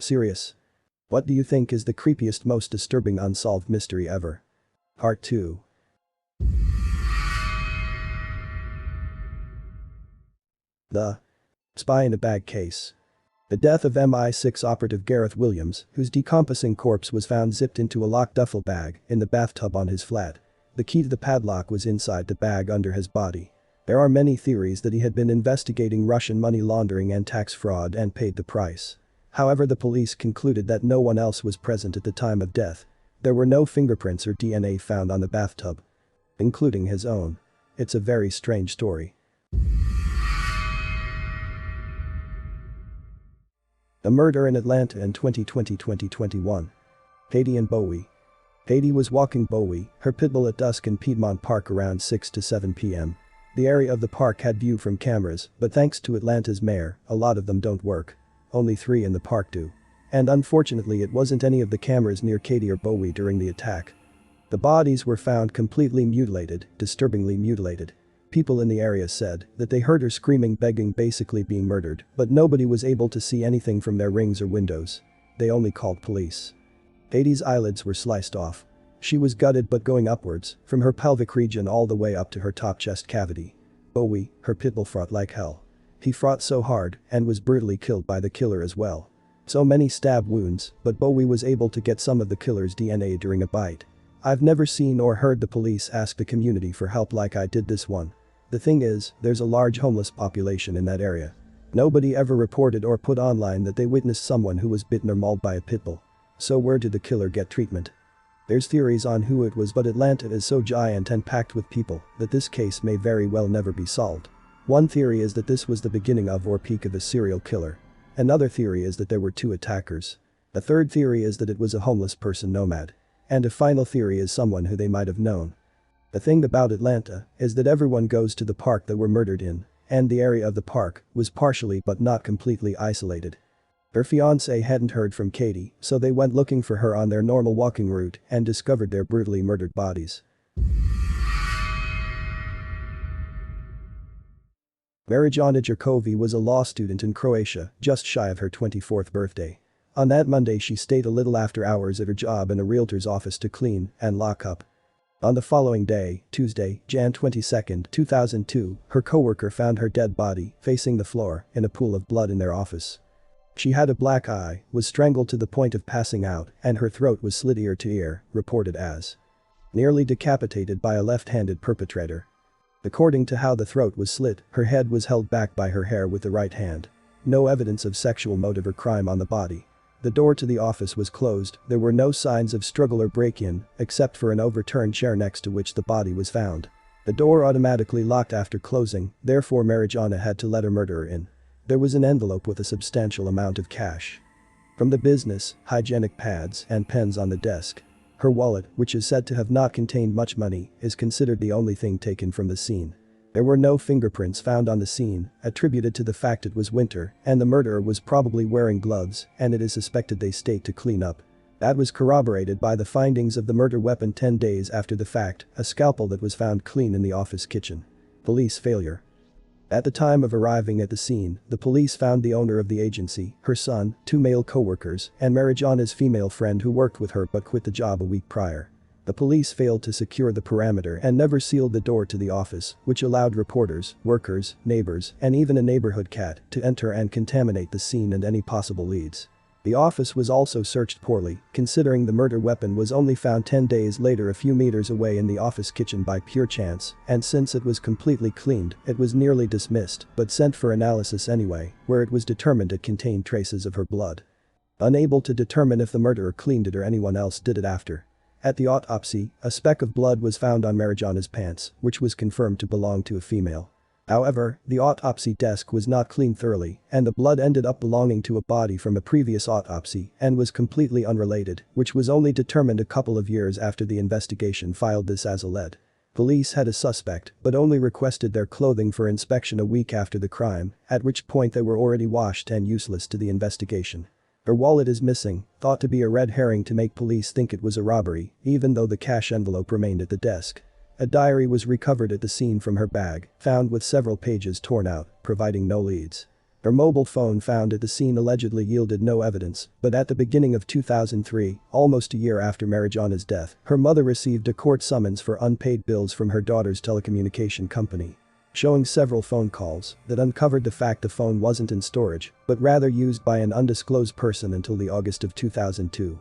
Serious. What do you think is the creepiest, most disturbing unsolved mystery ever? Part 2. The Spy in a Bag case. The death of MI6 operative Gareth Williams, whose decomposing corpse was found zipped into a locked duffel bag in the bathtub on his flat. The key to the padlock was inside the bag under his body. There are many theories that he had been investigating Russian money laundering and tax fraud and paid the price. However, the police concluded that no one else was present at the time of death. There were no fingerprints or DNA found on the bathtub, including his own. It's a very strange story. A murder in Atlanta in 2020-2021. Katie and Bowie. Katie was walking Bowie, her pitbull, at dusk in Piedmont Park around 6 to 7 p.m. The area of the park had view from cameras, but thanks to Atlanta's mayor, a lot of them don't work. Only 3 in the park do. And unfortunately, it wasn't any of the cameras near Katie or Bowie during the attack. The bodies were found completely mutilated, disturbingly mutilated. People in the area said that they heard her screaming, begging, basically being murdered, but nobody was able to see anything from their rings or windows. They only called police. Katie's eyelids were sliced off. She was gutted but going upwards, from her pelvic region all the way up to her top chest cavity. Bowie, her pitbull, fought like hell. He fought so hard and was brutally killed by the killer as well. So many stab wounds, but Bowie was able to get some of the killer's DNA during a bite. I've never seen or heard the police ask the community for help like I did this one. The thing is, there's a large homeless population in that area. Nobody ever reported or put online that they witnessed someone who was bitten or mauled by a pitbull. So where did the killer get treatment? There's theories on who it was, but Atlanta is so giant and packed with people that this case may very well never be solved. One theory is that this was the beginning of or peak of a serial killer. Another theory is that there were 2 attackers. A third theory is that it was a homeless person nomad. And a final theory is someone who they might have known. The thing about Atlanta is that everyone goes to the park that were murdered in, and the area of the park was partially but not completely isolated. Her fiancé hadn't heard from Katie, so they went looking for her on their normal walking route and discovered their brutally murdered bodies. Marijana Jerkovic was a law student in Croatia, just shy of her 24th birthday. On that Monday, she stayed a little after hours at her job in a realtor's office to clean and lock up. On the following day, Tuesday, Jan 22, 2002, her coworker found her dead body facing the floor in a pool of blood in their office. She had a black eye, was strangled to the point of passing out, and her throat was slit ear to ear, reported as nearly decapitated by a left-handed perpetrator. According to how the throat was slit, her head was held back by her hair with the right hand. No evidence of sexual motive or crime on the body. The door to the office was closed. There were no signs of struggle or break-in, except for an overturned chair next to which the body was found. The door automatically locked after closing, therefore Marijana had to let her murderer in. There was an envelope with a substantial amount of cash from the business, hygienic pads, and pens on the desk. Her wallet, which is said to have not contained much money, is considered the only thing taken from the scene. There were no fingerprints found on the scene, attributed to the fact it was winter, and the murderer was probably wearing gloves, and it is suspected they stayed to clean up. That was corroborated by the findings of the murder weapon 10 days after the fact, a scalpel that was found clean in the office kitchen. Police failure. At the time of arriving at the scene, the police found the owner of the agency, her son, 2 male co-workers, and Marijana's female friend who worked with her but quit the job a week prior. The police failed to secure the perimeter and never sealed the door to the office, which allowed reporters, workers, neighbors, and even a neighborhood cat to enter and contaminate the scene and any possible leads. The office was also searched poorly, considering the murder weapon was only found 10 days later a few meters away in the office kitchen by pure chance, and since it was completely cleaned, it was nearly dismissed but sent for analysis anyway, where it was determined it contained traces of her blood. Unable to determine if the murderer cleaned it or anyone else did it after. At the autopsy, a speck of blood was found on Marijana's pants, which was confirmed to belong to a female. However, the autopsy desk was not cleaned thoroughly, and the blood ended up belonging to a body from a previous autopsy and was completely unrelated, which was only determined a couple of years after the investigation filed this as a lead. Police had a suspect, but only requested their clothing for inspection a week after the crime, at which point they were already washed and useless to the investigation. Her wallet is missing, thought to be a red herring to make police think it was a robbery, even though the cash envelope remained at the desk. A diary was recovered at the scene from her bag, found with several pages torn out, providing no leads. Her mobile phone found at the scene allegedly yielded no evidence, but at the beginning of 2003, almost a year after Marijana's death, her mother received a court summons for unpaid bills from her daughter's telecommunication company, showing several phone calls that uncovered the fact the phone wasn't in storage, but rather used by an undisclosed person until the August of 2002.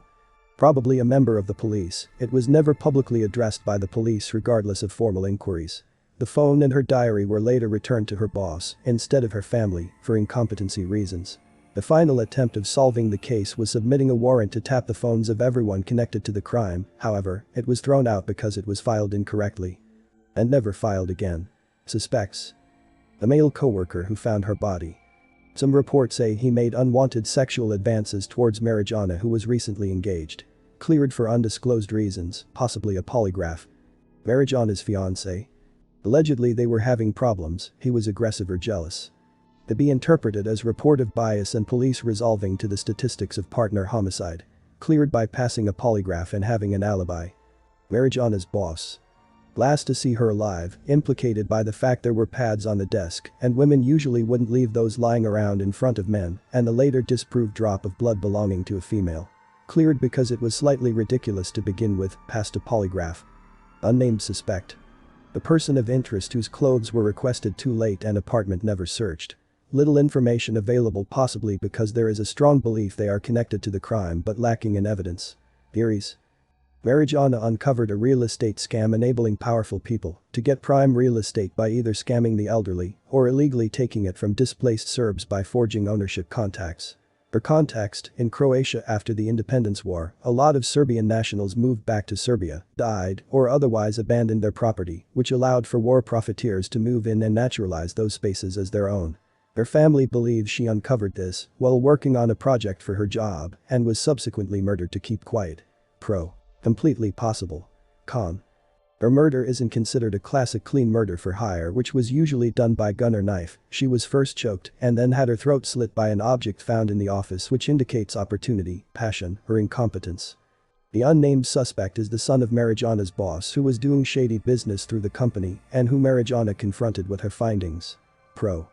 Probably a member of the police, it was never publicly addressed by the police regardless of formal inquiries. The phone and her diary were later returned to her boss, instead of her family, for incompetency reasons. The final attempt of solving the case was submitting a warrant to tap the phones of everyone connected to the crime, however, it was thrown out because it was filed incorrectly. And never filed again. Suspects. The male coworker who found her body. Some reports say he made unwanted sexual advances towards Marijana, who was recently engaged. Cleared for undisclosed reasons, possibly a polygraph. Marijana's fiancé. Allegedly they were having problems, he was aggressive or jealous. To be interpreted as reportive bias and police resolving to the statistics of partner homicide. Cleared by passing a polygraph and having an alibi. Marijana's boss. Last to see her alive, implicated by the fact there were pads on the desk and women usually wouldn't leave those lying around in front of men, and the later disproved drop of blood belonging to a female. Cleared because it was slightly ridiculous to begin with, passed a polygraph. Unnamed suspect. The person of interest whose clothes were requested too late and apartment never searched. Little information available, possibly because there is a strong belief they are connected to the crime but lacking in evidence. Theories. Marijana uncovered a real estate scam enabling powerful people to get prime real estate by either scamming the elderly or illegally taking it from displaced Serbs by forging ownership contacts. For context, in Croatia after the independence war, a lot of Serbian nationals moved back to Serbia, died, or otherwise abandoned their property, which allowed for war profiteers to move in and naturalize those spaces as their own. Her family believes she uncovered this while working on a project for her job and was subsequently murdered to keep quiet. Pro. Completely possible. Con. Her murder isn't considered a classic clean murder for hire, which was usually done by gun or knife. She was first choked and then had her throat slit by an object found in the office, which indicates opportunity, passion, or incompetence. The unnamed suspect is the son of Marijana's boss, who was doing shady business through the company and who Marijana confronted with her findings. Pro.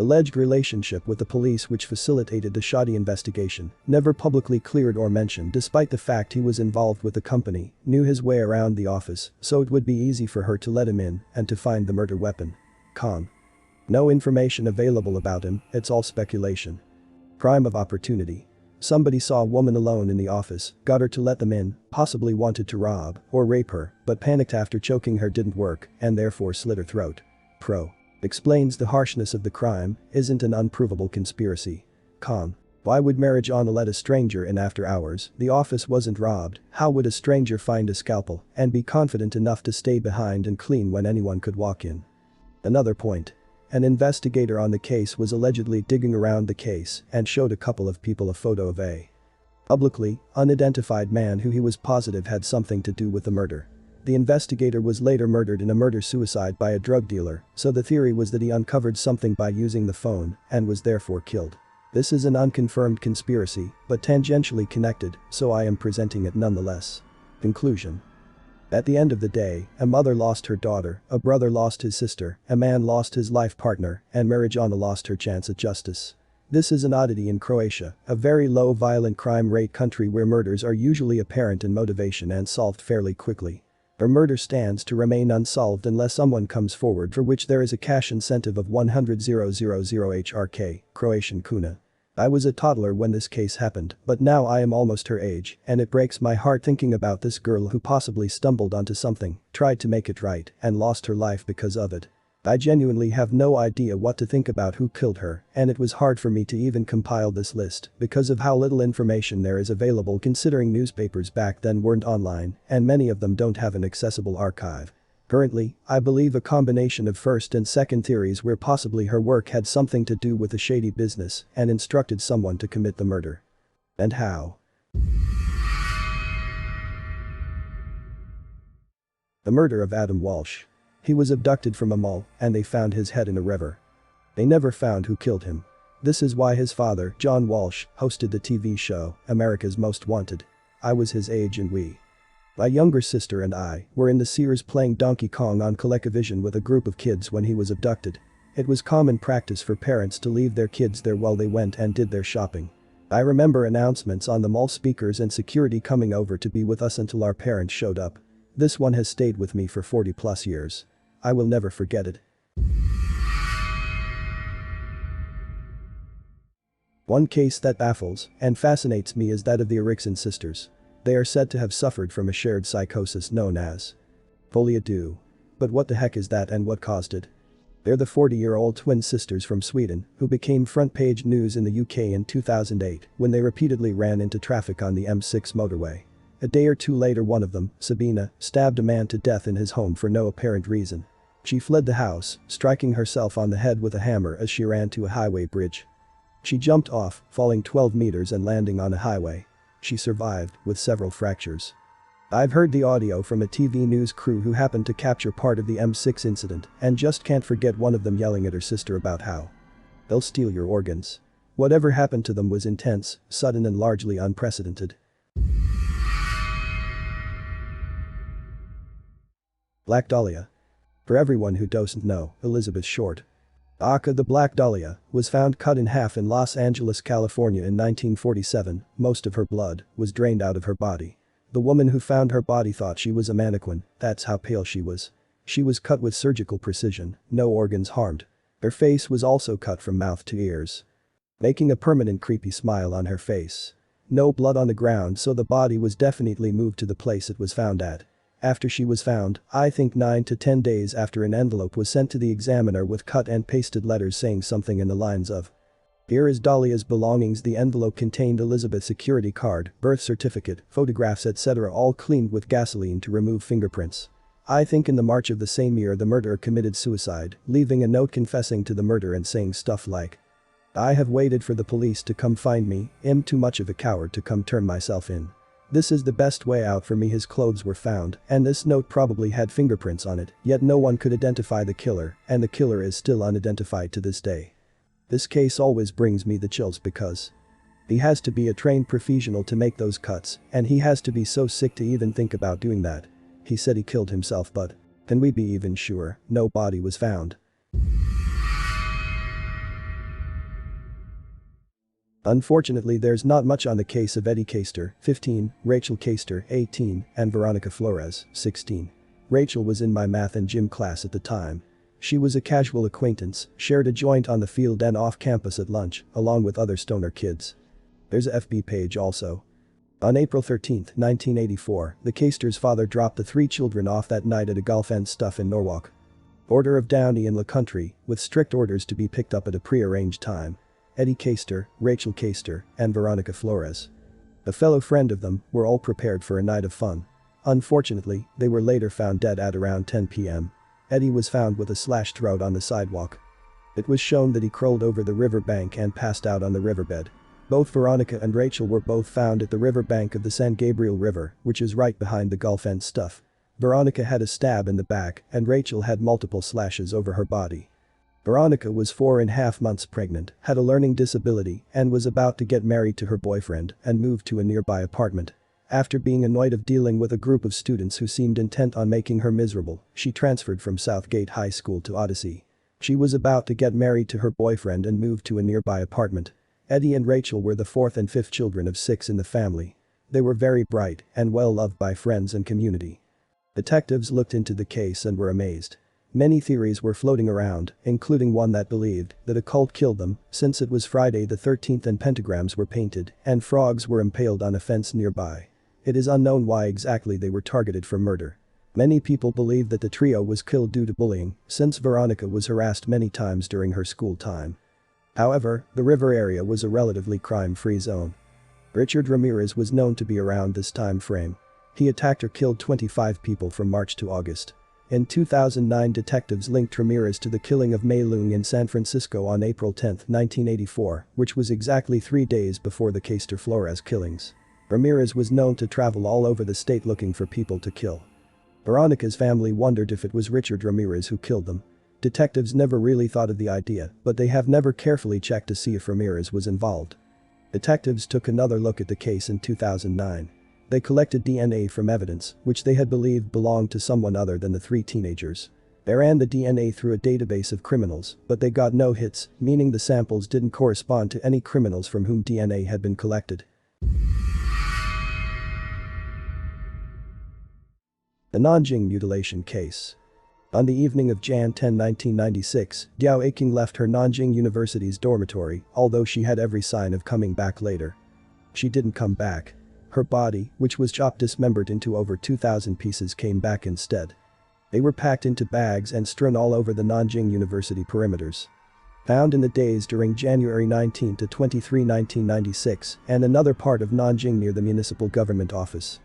Alleged relationship with the police which facilitated the shoddy investigation, never publicly cleared or mentioned despite the fact he was involved with the company, knew his way around the office, so it would be easy for her to let him in and to find the murder weapon. Con. No information available about him, it's all speculation. Crime of opportunity. Somebody saw a woman alone in the office, got her to let them in, possibly wanted to rob or rape her, but panicked after choking her didn't work and therefore slit her throat. Pro. Explains the harshness of the crime, isn't an unprovable conspiracy. Con. Why would Marijana let a stranger in after hours? The office wasn't robbed, how would a stranger find a scalpel and be confident enough to stay behind and clean when anyone could walk in? Another point. An investigator on the case was allegedly digging around the case and showed a couple of people a photo of a publicly unidentified man who he was positive had something to do with the murder. The investigator was later murdered in a murder-suicide by a drug dealer, so the theory was that he uncovered something by using the phone and was therefore killed. This is an unconfirmed conspiracy, but tangentially connected, so I am presenting it nonetheless. Conclusion. At the end of the day, a mother lost her daughter, a brother lost his sister, a man lost his life partner, and Marijana lost her chance at justice. This is an oddity in Croatia, a very low violent crime rate country where murders are usually apparent in motivation and solved fairly quickly. Her murder stands to remain unsolved unless someone comes forward, for which there is a cash incentive of 100,000 HRK, Croatian kuna. I was a toddler when this case happened, but now I am almost her age, and it breaks my heart thinking about this girl who possibly stumbled onto something, tried to make it right, and lost her life because of it. I genuinely have no idea what to think about who killed her, and it was hard for me to even compile this list because of how little information there is available, considering newspapers back then weren't online and many of them don't have an accessible archive. Currently, I believe a combination of first and second theories where possibly her work had something to do with a shady business and instructed someone to commit the murder. And how? The murder of Adam Walsh. He was abducted from a mall and they found his head in a river. They never found who killed him. This is why his father, John Walsh, hosted the TV show, America's Most Wanted. I was his age and my younger sister and I were in the Sears playing Donkey Kong on ColecoVision with a group of kids when he was abducted. It was common practice for parents to leave their kids there while they went and did their shopping. I remember announcements on the mall speakers and security coming over to be with us until our parents showed up. This one has stayed with me for 40 plus years. I will never forget it. One case that baffles and fascinates me is that of the Eriksson sisters. They are said to have suffered from a shared psychosis known as folie à deux. But what the heck is that and what caused it? They're the 40-year-old twin sisters from Sweden who became front-page news in the UK in 2008 when they repeatedly ran into traffic on the M6 motorway. A day or two later, one of them, Sabina, stabbed a man to death in his home for no apparent reason. She fled the house, striking herself on the head with a hammer as she ran to a highway bridge. She jumped off, falling 12 meters and landing on a highway. She survived, with several fractures. I've heard the audio from a TV news crew who happened to capture part of the M6 incident and just can't forget one of them yelling at her sister about how they'll steal your organs. Whatever happened to them was intense, sudden and largely unprecedented. Black Dahlia. For everyone who doesn't know, Elizabeth Short, aka the Black Dahlia, was found cut in half in Los Angeles, California in 1947. Most of her blood was drained out of her body. The woman who found her body thought she was a mannequin, that's how pale she was. She was cut with surgical precision, no organs harmed. Her face was also cut from mouth to ears, making a permanent creepy smile on her face. No blood on the ground, so the body was definitely moved to the place it was found at. After she was found, I think 9 to 10 days after, an envelope was sent to the examiner with cut and pasted letters saying something in the lines of, "Here is Dahlia's belongings." The envelope contained Elizabeth's security card, birth certificate, photographs etc., all cleaned with gasoline to remove fingerprints. I think in the March of the same year the murderer committed suicide, leaving a note confessing to the murder and saying stuff like, "I have waited for the police to come find me, am too much of a coward to come turn myself in. This is the best way out for me." His clothes were found, and this note probably had fingerprints on it, yet no one could identify the killer, and the killer is still unidentified to this day. This case always brings me the chills because he has to be a trained professional to make those cuts, and he has to be so sick to even think about doing that. He said he killed himself, but can we be even sure? No body was found. Unfortunately, there's not much on the case of Eddie Keister, 15, Rachel Keister, 18, and Veronica Flores, 16. Rachel was in my math and gym class at the time. She was a casual acquaintance, shared a joint on the field and off campus at lunch, along with other stoner kids. There's a FB page also. On April 13, 1984, the Keisters' father dropped the 3 children off that night at a golf and stuff in Norwalk. Order of Downey in the country, with strict orders to be picked up at a pre-arranged time. Eddie Keister, Rachel Keister, and Veronica Flores, a fellow friend of them, were all prepared for a night of fun. Unfortunately, they were later found dead at around 10 p.m. Eddie was found with a slashed throat on the sidewalk. It was shown that he crawled over the riverbank and passed out on the riverbed. Both Veronica and Rachel were both found at the riverbank of the San Gabriel River, which is right behind the Gulf and stuff. Veronica had a stab in the back and Rachel had multiple slashes over her body. Veronica was 4.5 months pregnant, had a learning disability, and was about to get married to her boyfriend and moved to a nearby apartment. After being annoyed of dealing with a group of students who seemed intent on making her miserable, she transferred from Southgate High School to Odyssey. She was about to get married to her boyfriend and moved to a nearby apartment. Eddie and Rachel were the 4th and 5th children of 6 in the family. They were very bright and well loved by friends and community. Detectives looked into the case and were amazed. Many theories were floating around, including one that believed that a cult killed them, since it was Friday the 13th and pentagrams were painted and frogs were impaled on a fence nearby. It is unknown why exactly they were targeted for murder. Many people believe that the trio was killed due to bullying, since Veronica was harassed many times during her school time. However, the river area was a relatively crime-free zone. Richard Ramirez was known to be around this time frame. He attacked or killed 25 people from March to August. In 2009, detectives linked Ramirez to the killing of Mei Leung in San Francisco on April 10, 1984, which was exactly 3 days before the Keister Flores killings. Ramirez was known to travel all over the state looking for people to kill. Veronica's family wondered if it was Richard Ramirez who killed them. Detectives never really thought of the idea, but they have never carefully checked to see if Ramirez was involved. Detectives took another look at the case in 2009. They collected DNA from evidence, which they had believed belonged to someone other than the 3 teenagers. They ran the DNA through a database of criminals, but they got no hits, meaning the samples didn't correspond to any criminals from whom DNA had been collected. The Nanjing mutilation case. On the evening of Jan 10, 1996, Diao Aiking left her Nanjing University's dormitory, although she had every sign of coming back later. She didn't come back. Her body, which was chopped dismembered into over 2,000 pieces, came back instead. They were packed into bags and strewn all over the Nanjing University perimeters. Found in the days during January 19 to 23, 1996, and another part of Nanjing near the municipal government office.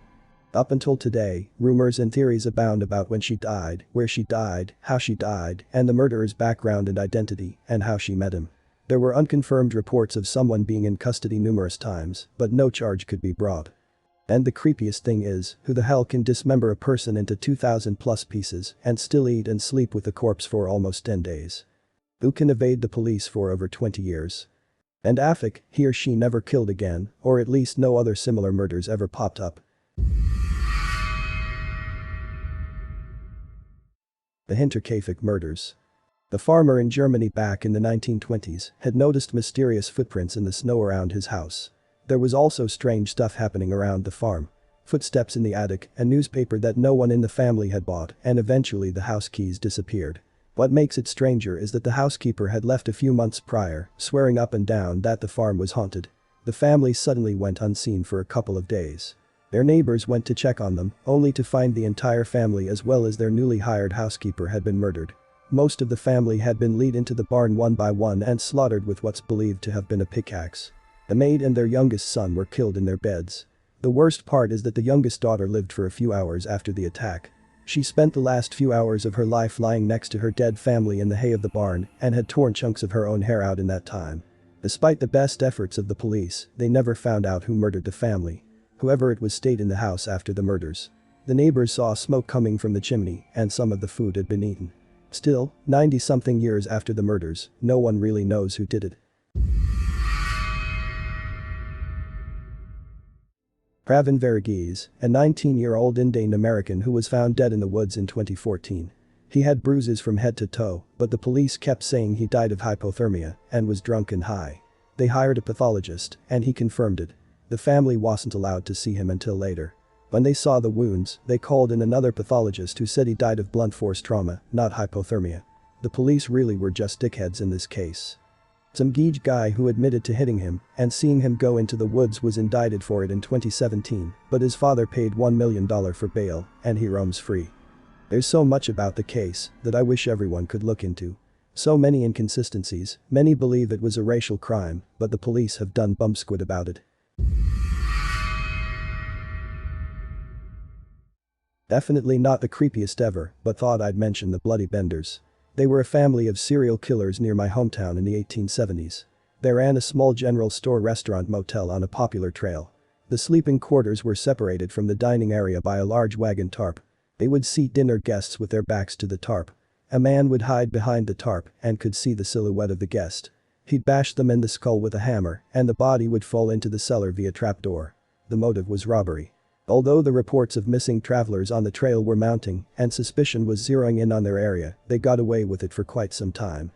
Up until today, rumors and theories abound about when she died, where she died, how she died, and the murderer's background and identity, and how she met him. There were unconfirmed reports of someone being in custody numerous times, but no charge could be brought. And the creepiest thing is, who the hell can dismember a person into 2,000 plus pieces and still eat and sleep with the corpse for almost 10 days? Who can evade the police for over 20 years? And Kaifeck, he or she never killed again, or at least no other similar murders ever popped up. The Hinterkaifeck murders. The farmer in Germany back in the 1920s had noticed mysterious footprints in the snow around his house. There was also strange stuff happening around the farm. Footsteps in the attic, a newspaper that no one in the family had bought, and eventually the house keys disappeared. What makes it stranger is that the housekeeper had left a few months prior, swearing up and down that the farm was haunted. The family suddenly went unseen for a couple of days. Their neighbors went to check on them, only to find the entire family as well as their newly hired housekeeper had been murdered. Most of the family had been led into the barn one by one and slaughtered with what's believed to have been a pickaxe. The maid and their youngest son were killed in their beds. The worst part is that the youngest daughter lived for a few hours after the attack. She spent the last few hours of her life lying next to her dead family in the hay of the barn and had torn chunks of her own hair out in that time. Despite the best efforts of the police, they never found out who murdered the family. Whoever it was stayed in the house after the murders. The neighbors saw smoke coming from the chimney and some of the food had been eaten. Still, 90-something years after the murders, no one really knows who did it. Pravin Varughese, a 19-year-old Indian American who was found dead in the woods in 2014. He had bruises from head to toe, but the police kept saying he died of hypothermia and was drunk and high. They hired a pathologist, and he confirmed it. The family wasn't allowed to see him until later. When they saw the wounds, they called in another pathologist who said he died of blunt force trauma, not hypothermia. The police really were just dickheads in this case. Some geege guy who admitted to hitting him and seeing him go into the woods was indicted for it in 2017, but his father paid $1 million for bail, and he roams free. There's so much about the case that I wish everyone could look into. So many inconsistencies, many believe it was a racial crime, but the police have done bumsquid about it. Definitely not the creepiest ever, but thought I'd mention the Bloody Benders. They were a family of serial killers near my hometown in the 1870s. They ran a small general store restaurant motel on a popular trail. The sleeping quarters were separated from the dining area by a large wagon tarp. They would seat dinner guests with their backs to the tarp. A man would hide behind the tarp and could see the silhouette of the guest. He'd bash them in the skull with a hammer and the body would fall into the cellar via trapdoor. The motive was robbery. Although the reports of missing travelers on the trail were mounting and suspicion was zeroing in on their area, they got away with it for quite some time.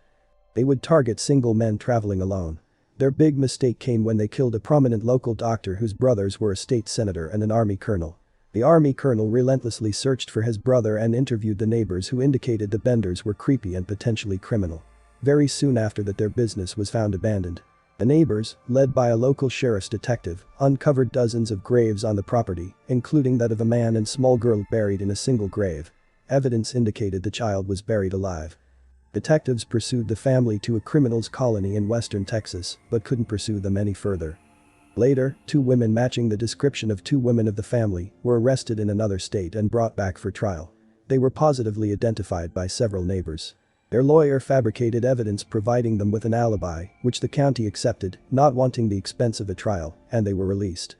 They would target single men traveling alone. Their big mistake came when they killed a prominent local doctor whose brothers were a state senator and an army colonel. The army colonel relentlessly searched for his brother and interviewed the neighbors who indicated the Benders were creepy and potentially criminal. Very soon after that their business was found abandoned. The neighbors, led by a local sheriff's detective, uncovered dozens of graves on the property, including that of a man and small girl buried in a single grave. Evidence indicated the child was buried alive. Detectives pursued the family to a criminals colony in western Texas, but couldn't pursue them any further. Later, 2 women matching the description of 2 women of the family were arrested in another state and brought back for trial. They were positively identified by several neighbors. Their lawyer fabricated evidence providing them with an alibi, which the county accepted, not wanting the expense of a trial, and they were released.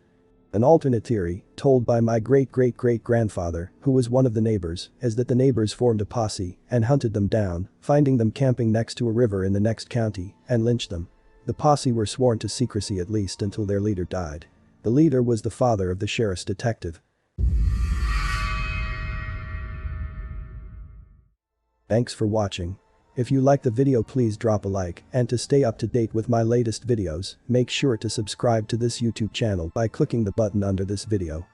An alternate theory, told by my great-great-great-grandfather, who was one of the neighbors, is that the neighbors formed a posse and hunted them down, finding them camping next to a river in the next county, and lynched them. The posse were sworn to secrecy at least until their leader died. The leader was the father of the sheriff's detective. Thanks for watching. If you like the video, please drop a like, and to stay up to date with my latest videos, make sure to subscribe to this YouTube channel by clicking the button under this video.